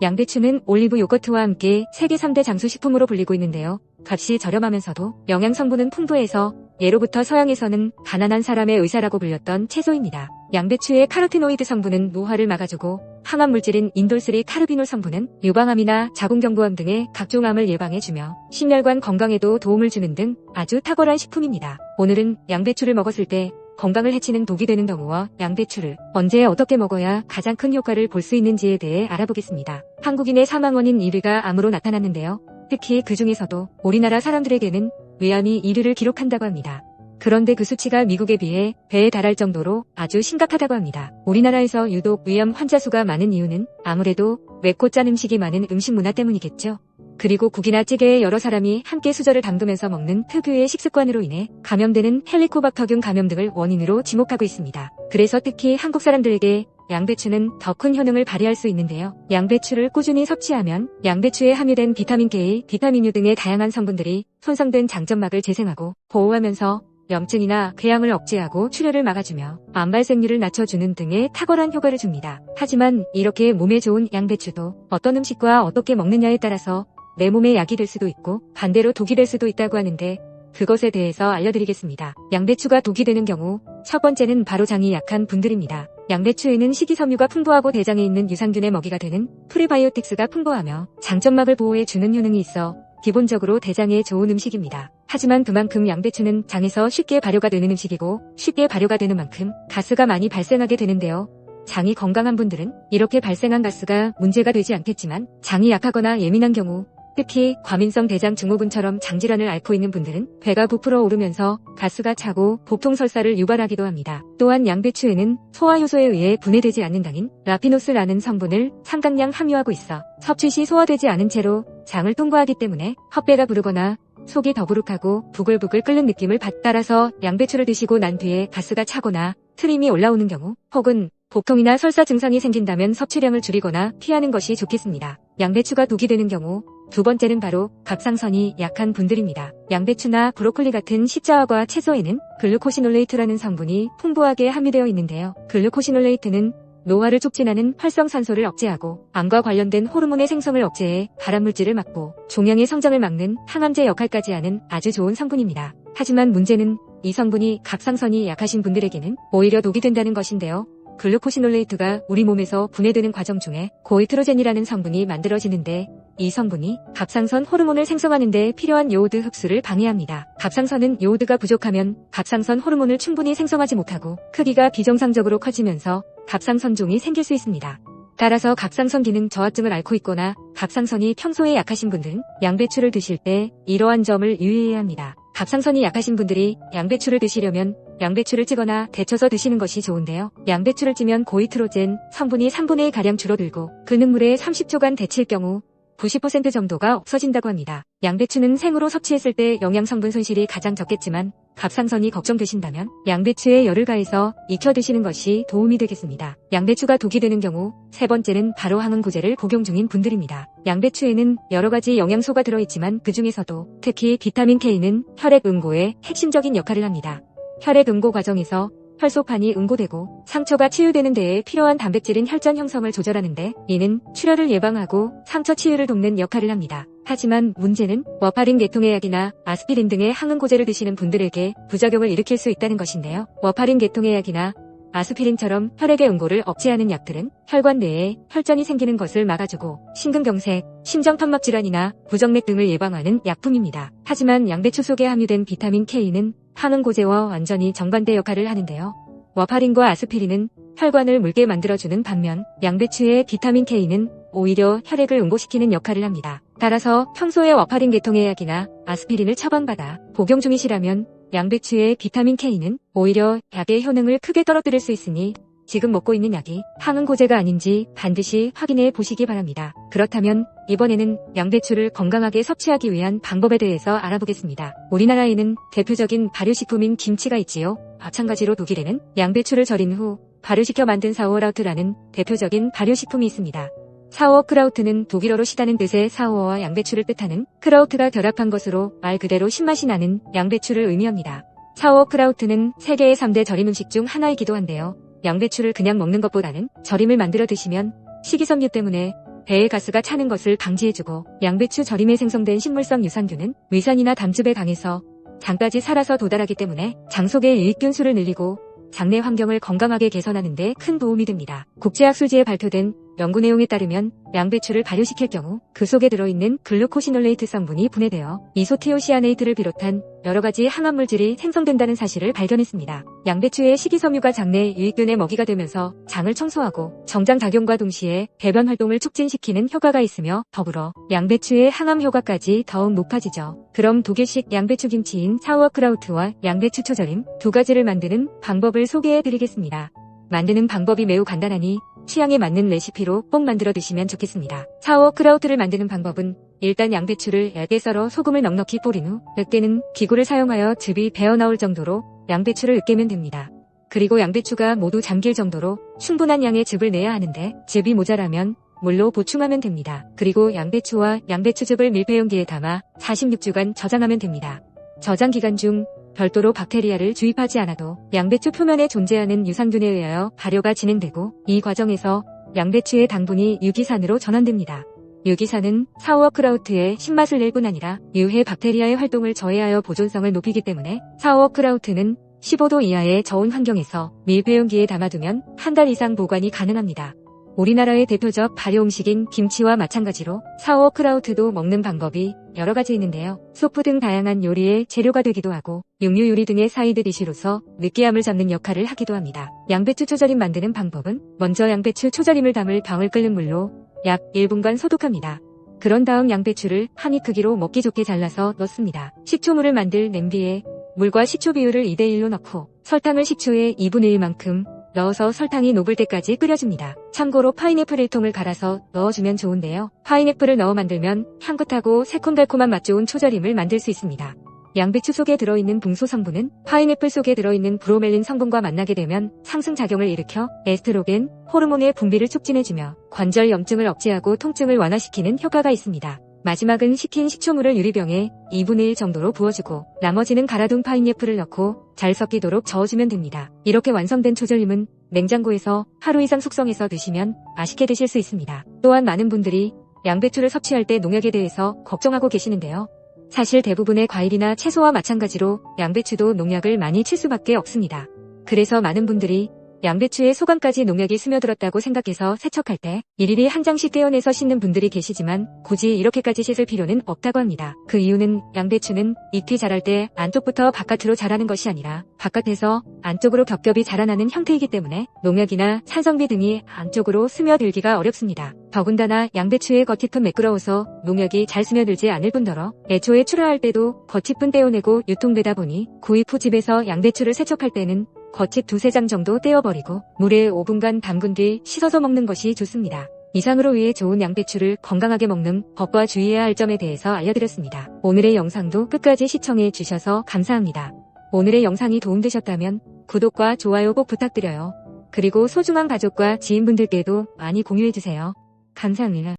양배추는 올리브 요거트와 함께 세계 3대 장수 식품으로 불리고 있는데요. 값이 저렴하면서도 영양 성분은 풍부해서 예로부터 서양에서는 가난한 사람의 의사라고 불렸던 채소입니다. 양배추의 카로티노이드 성분은 노화를 막아주고 항암 물질인 인돌3 카르비놀 성분은 유방암이나 자궁경부암 등의 각종 암을 예방해주며 심혈관 건강에도 도움을 주는 등 아주 탁월한 식품입니다. 오늘은 양배추를 먹었을 때 건강을 해치는 독이 되는 경우와 양배추를 언제 어떻게 먹어야 가장 큰 효과를 볼 수 있는지에 대해 알아보겠습니다. 한국인의 사망 원인 1위가 암으로 나타났는데요. 특히 그 중에서도 우리나라 사람들에게는 위암이 1위를 기록한다고 합니다. 그런데 그 수치가 미국에 비해 배에 달할 정도로 아주 심각하다고 합니다. 우리나라에서 유독 위암 환자 수가 많은 이유는 아무래도 맵고 짠 음식이 많은 음식 문화 때문이겠죠. 그리고 국이나 찌개에 여러 사람이 함께 수저를 담그면서 먹는 특유의 식습관으로 인해 감염되는 헬리코박터균 감염 등을 원인으로 지목하고 있습니다. 그래서 특히 한국 사람들에게 양배추는 더 큰 효능을 발휘할 수 있는데요. 양배추를 꾸준히 섭취하면 양배추에 함유된 비타민 K, 비타민 U 등의 다양한 성분들이 손상된 장점막을 재생하고 보호하면서 염증이나 궤양을 억제하고 출혈을 막아주며 암 발생률을 낮춰주는 등의 탁월한 효과를 줍니다. 하지만 이렇게 몸에 좋은 양배추도 어떤 음식과 어떻게 먹느냐에 따라서 내 몸에 약이 될 수도 있고 반대로 독이 될 수도 있다고 하는데 그것에 대해서 알려드리겠습니다. 양배추가 독이 되는 경우 첫 번째는 바로 장이 약한 분들입니다. 양배추에는 식이섬유가 풍부하고 대장에 있는 유산균의 먹이가 되는 프리바이오틱스가 풍부하며 장점막을 보호해주는 효능이 있어 기본적으로 대장에 좋은 음식입니다. 하지만 그만큼 양배추는 장에서 쉽게 발효가 되는 음식이고 쉽게 발효가 되는 만큼 가스가 많이 발생하게 되는데요. 장이 건강한 분들은 이렇게 발생한 가스가 문제가 되지 않겠지만 장이 약하거나 예민한 경우 특히 과민성 대장 증후군처럼 장질환을 앓고 있는 분들은 배가 부풀어 오르면서 가스가 차고 복통설사를 유발하기도 합니다. 또한 양배추에는 소화효소에 의해 분해되지 않는 당인 라피노스라는 성분을 상당량 함유하고 있어 섭취 시 소화되지 않은 채로 장을 통과하기 때문에 헛배가 부르거나 속이 더부룩하고 부글부글 끓는 느낌을 따라서 양배추를 드시고 난 뒤에 가스가 차거나 트림이 올라오는 경우 혹은 복통이나 설사 증상이 생긴다면 섭취량을 줄이거나 피하는 것이 좋겠습니다. 양배추가 독이 되는 경우 두 번째는 바로 갑상선이 약한 분들입니다. 양배추나 브로콜리 같은 십자화과 채소에는 글루코시놀레이트라는 성분이 풍부하게 함유되어 있는데요. 글루코시놀레이트는 노화를 촉진하는 활성산소를 억제하고 암과 관련된 호르몬의 생성을 억제해 발암물질을 막고 종양의 성장을 막는 항암제 역할까지 하는 아주 좋은 성분입니다. 하지만 문제는 이 성분이 갑상선이 약하신 분들에게는 오히려 독이 된다는 것인데요. 글루코시놀레이트가 우리 몸에서 분해되는 과정 중에 고이트로젠이라는 성분이 만들어지는데 이 성분이 갑상선 호르몬을 생성하는 데 필요한 요오드 흡수를 방해합니다. 갑상선은 요오드가 부족하면 갑상선 호르몬을 충분히 생성하지 못하고 크기가 비정상적으로 커지면서 갑상선종이 생길 수 있습니다. 따라서 갑상선 기능 저하증을 앓고 있거나 갑상선이 평소에 약하신 분들은 양배추를 드실 때 이러한 점을 유의해야 합니다. 갑상선이 약하신 분들이 양배추를 드시려면 양배추를 찌거나 데쳐서 드시는 것이 좋은데요. 양배추를 찌면 고이트로젠 성분이 3분의 1가량 줄어들고 그 능물에 30초간 데칠 경우 90% 정도가 없어진다고 합니다. 양배추는 생으로 섭취했을 때 영양성분 손실이 가장 적겠지만 갑상선이 걱정되신다면 양배추에 열을 가해서 익혀 드시는 것이 도움이 되겠습니다. 양배추가 독이 되는 경우 세 번째는 바로 항응고제를 복용 중인 분들입니다. 양배추에는 여러 가지 영양소가 들어있지만 그 중에서도 특히 비타민 K는 혈액 응고에 핵심적인 역할을 합니다. 혈액 응고 과정에서 혈소판이 응고되고 상처가 치유되는 데에 필요한 단백질인 혈전 형성을 조절하는데 이는 출혈을 예방하고 상처 치유를 돕는 역할을 합니다. 하지만 문제는 워파린 계통의 약이나 아스피린 등의 항응고제를 드시는 분들에게 부작용을 일으킬 수 있다는 것인데요. 워파린 계통의 약이나 아스피린처럼 혈액의 응고를 억제하는 약들은 혈관 내에 혈전이 생기는 것을 막아주고 심근경색, 심장판막 질환이나 부정맥 등을 예방하는 약품입니다. 하지만 양배추 속에 함유된 비타민 K는 항응고제와 완전히 정반대 역할을 하는데요. 워파린과 아스피린은 혈관을 묽게 만들어주는 반면 양배추의 비타민 K는 오히려 혈액을 응고시키는 역할을 합니다. 따라서 평소에 워파린 계통의 약이나 아스피린을 처방받아 복용 중이시라면 양배추의 비타민 K는 오히려 약의 효능을 크게 떨어뜨릴 수 있으니 지금 먹고 있는 약이 항응고제가 아닌지 반드시 확인해 보시기 바랍니다. 그렇다면 이번에는 양배추를 건강하게 섭취하기 위한 방법에 대해서 알아보겠습니다. 우리나라에는 대표적인 발효식품인 김치가 있지요. 마찬가지로 독일에는 양배추를 절인 후 발효시켜 만든 사우어라우트라는 대표적인 발효식품이 있습니다. 사우어크라우트는 독일어로 시다는 뜻의 사우어와 양배추를 뜻하는 크라우트가 결합한 것으로 말 그대로 신맛이 나는 양배추를 의미합니다. 사우어크라우트는 세계의 3대 절임 음식 중 하나이기도 한데요. 양배추를 그냥 먹는 것보다는 절임을 만들어 드시면 식이섬유 때문에 배에 가스가 차는 것을 방지해주고 양배추 절임에 생성된 식물성 유산균은 위산이나 담즙에 강해서 장까지 살아서 도달하기 때문에 장 속의 유익균수를 늘리고 장내 환경을 건강하게 개선하는 데 큰 도움이 됩니다. 국제학술지에 발표된 연구 내용에 따르면 양배추를 발효시킬 경우 그 속에 들어있는 글루코시놀레이트 성분이 분해되어 이소티오시아네이트를 비롯한 여러 가지 항암물질이 생성된다는 사실을 발견했습니다. 양배추의 식이섬유가 장내 유익균의 먹이가 되면서 장을 청소하고 정장작용과 동시에 배변 활동을 촉진시키는 효과가 있으며 더불어 양배추의 항암 효과까지 더욱 높아지죠. 그럼 독일식 양배추 김치인 사우어크라우트와 양배추 초절임 두 가지를 만드는 방법을 소개해드리겠습니다. 만드는 방법이 매우 간단하니 취향에 맞는 레시피로 꼭 만들어 드시면 좋겠습니다. 사우어크라우트를 만드는 방법은 일단 양배추를 얇게 썰어 소금을 넉넉히 뿌린 후 으깨는 기구를 사용하여 즙이 배어나올 정도로 양배추를 으깨면 됩니다. 그리고 양배추가 모두 잠길 정도로 충분한 양의 즙을 내야 하는데 즙이 모자라면 물로 보충하면 됩니다. 그리고 양배추와 양배추즙을 밀폐용기에 담아 46주간 저장하면 됩니다. 저장 기간 중 별도로 박테리아를 주입하지 않아도 양배추 표면에 존재하는 유산균에 의하여 발효가 진행되고 이 과정에서 양배추의 당분이 유기산으로 전환됩니다. 유기산은 사우어크라우트의 신맛을 낼 뿐 아니라 유해 박테리아의 활동을 저해하여 보존성을 높이기 때문에 사우어크라우트는 15도 이하의 저온 환경에서 밀폐용기에 담아두면 한 달 이상 보관이 가능합니다. 우리나라의 대표적 발효 음식인 김치와 마찬가지로 사우어크라우트도 먹는 방법이 여러 가지 있는데요. 소프 등 다양한 요리의 재료가 되기도 하고 육류 요리 등의 사이드 디시로서 느끼함을 잡는 역할을 하기도 합니다. 양배추 초절임 만드는 방법은 먼저 양배추 초절임을 담을 병을 끓는 물로 약 1분간 소독합니다. 그런 다음 양배추를 한 입 크기로 먹기 좋게 잘라서 넣습니다. 식초물을 만들 냄비에 물과 식초 비율을 2대1로 넣고 설탕을 식초의 2분의 1만큼 넣어서 설탕이 녹을 때까지 끓여줍니다. 참고로 파인애플 1통을 갈아서 넣어주면 좋은데요. 파인애플을 넣어 만들면 향긋하고 새콤달콤한 맛 좋은 초절임을 만들 수 있습니다. 양배추 속에 들어있는 붕소 성분은 파인애플 속에 들어있는 브로멜린 성분과 만나게 되면 상승작용을 일으켜 에스트로겐, 호르몬의 분비를 촉진해주며 관절 염증을 억제하고 통증을 완화시키는 효과가 있습니다. 마지막은 식힌 식초물을 유리병에 2분의 1 정도로 부어주고 나머지는 갈아둔 파인애플을 넣고 잘 섞이도록 저어주면 됩니다. 이렇게 완성된 초절임은 냉장고에서 하루 이상 숙성해서 드시면 맛있게 드실 수 있습니다. 또한 많은 분들이 양배추를 섭취할 때 농약에 대해서 걱정하고 계시는데요. 사실 대부분의 과일이나 채소와 마찬가지로 양배추도 농약을 많이 칠 수밖에 없습니다. 그래서 많은 분들이 양배추에 소금까지 농약이 스며들었다고 생각해서 세척할 때 일일이 한 장씩 떼어내서 씻는 분들이 계시지만 굳이 이렇게까지 씻을 필요는 없다고 합니다. 그 이유는 양배추는 잎이 자랄 때 안쪽부터 바깥으로 자라는 것이 아니라 바깥에서 안쪽으로 겹겹이 자라나는 형태이기 때문에 농약이나 산성비 등이 안쪽으로 스며들기가 어렵습니다. 더군다나 양배추의 겉잎은 매끄러워서 농약이 잘 스며들지 않을 뿐더러 애초에 출하할 때도 겉잎은 떼어내고 유통되다 보니 구입 후 집에서 양배추를 세척할 때는 겉잎 2-3장 정도 떼어버리고 물에 5분간 담근 뒤 씻어서 먹는 것이 좋습니다. 이상으로 위에 좋은 양배추를 건강하게 먹는 법과 주의해야 할 점에 대해서 알려드렸습니다. 오늘의 영상도 끝까지 시청해 주셔서 감사합니다. 오늘의 영상이 도움되셨다면 구독과 좋아요 꼭 부탁드려요. 그리고 소중한 가족과 지인분들께도 많이 공유해주세요. 감사합니다.